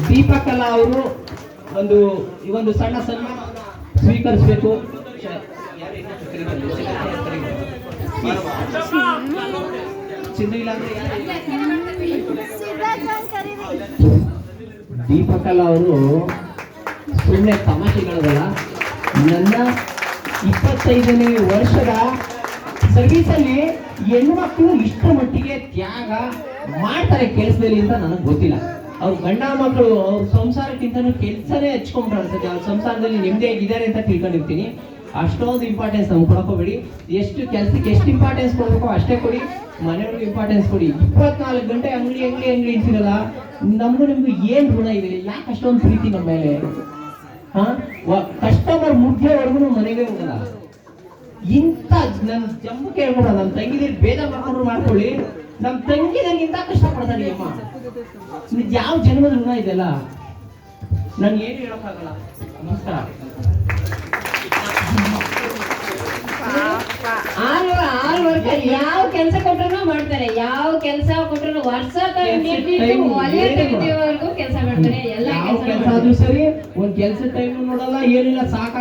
ದೀಪಕಲಾ ಅವರು ಒಂದು ಸಣ್ಣ ಸ್ವೀಕರಿಸಬೇಕು. ದೀಪಕಲಾ ಅವರು ಸುಮ್ಮನೆ ತಮಾಷೆಗಳಲ್ಲ. ನನ್ನ 25ನೇ ವರ್ಷದ ಸರ್ವಿಸಲ್ಲಿ ಹೆಣ್ಮಕ್ಳು ಇಷ್ಟ ಮಟ್ಟಿಗೆ ತ್ಯಾಗ ಮಾಡ್ತಾರೆ ಕೆಲಸದಲ್ಲಿ ಅಂತ ನನಗೆ ಗೊತ್ತಿಲ್ಲ. ಅವ್ರ ಗಂಡ ಮಕ್ಕಳು ಅವ್ರ ಸಂಸಾರಕ್ಕಿಂತ ಕೆಲಸನೇ ಹಚ್ಕೊಂಡ್ಬಿಡ್ತಾರೆ. ಅವ್ರ ಸಂಸಾರದಲ್ಲಿ ನೆಮ್ಮದಿಯಾಗಿದ್ದಾರೆ ಅಂತ ತಿಳ್ಕೊಂಡಿರ್ತೀನಿ. ಅಷ್ಟೊಂದು ಇಂಪಾರ್ಟೆನ್ಸ್ ನಮ್ಗೆ ಕೊಡಕೋಬೇಡಿ. ಎಷ್ಟು ಕೆಲಸಕ್ಕೆ ಎಷ್ಟು ಇಂಪಾರ್ಟೆನ್ಸ್ ಕೊಡಬೇಕೋ ಅಷ್ಟೇ ಕೊಡಿ. ಮನೆಯವ್ರಿಗೆ ಇಂಪಾರ್ಟೆನ್ಸ್ ಕೊಡಿ. 24 ಗಂಟೆ ಅಂಗಡಿ ಇರ್ತೀರಲ್ಲ, ನಿಮ್ಗೆ ಏನ್ ಋಣ ಇದೆ? ಯಾಕೆ ಅಷ್ಟೊಂದು ಪ್ರೀತಿ ನಮ್ಮ ಮೇಲೆ? ಕಸ್ಟಮರ್ ಮುಗ್ಯೋವರೆಗೂ ಮನೆಗೆ ಹೋಗಲ್ಲ. ಇಂಥ ನನ್ ಜಂಬು ಕೇಳ್ಕೊಡ, ನಮ್ ತಂಗಿದಿರ್ ಬೇಜಾರ್ ಮಾಡ್ಕೊಂಡ್ರು ಮಾಡ್ಕೊಳ್ಳಿ, ನಮ್ ತಂಗಿದರಿಗಿಂತ ಕಷ್ಟಪಡ್ತಾಳೆ ಅಮ್ಮ. ಯಾವ ಜನ್ಮದ ಋಣ ಇದೆಲ್ಲ ನನ್ಗೆ ಏನು ಹೇಳಕ್ಕಾಗಲ್ಲ. ನಮಸ್ಕಾರ. ಯಾವ ಕೆಲಸ ಕೊಟ್ಟರು ಮಾಡ್ತಾರೆ, ಯಾವ ಕೆಲಸ ಕೊಟ್ಟರು ವರ್ಷ ಕೆಲಸ ಮಾಡ್ತಾರೆ. ಎಲ್ಲ ಕೆಲಸ ಆದ್ರೂ ಸರಿ, ಒಂದ್ ಕೆಲ್ಸ ಟೈಮ್ ನೋಡಲ್ಲ, ಏನಿಲ್ಲ, ಸಾಕ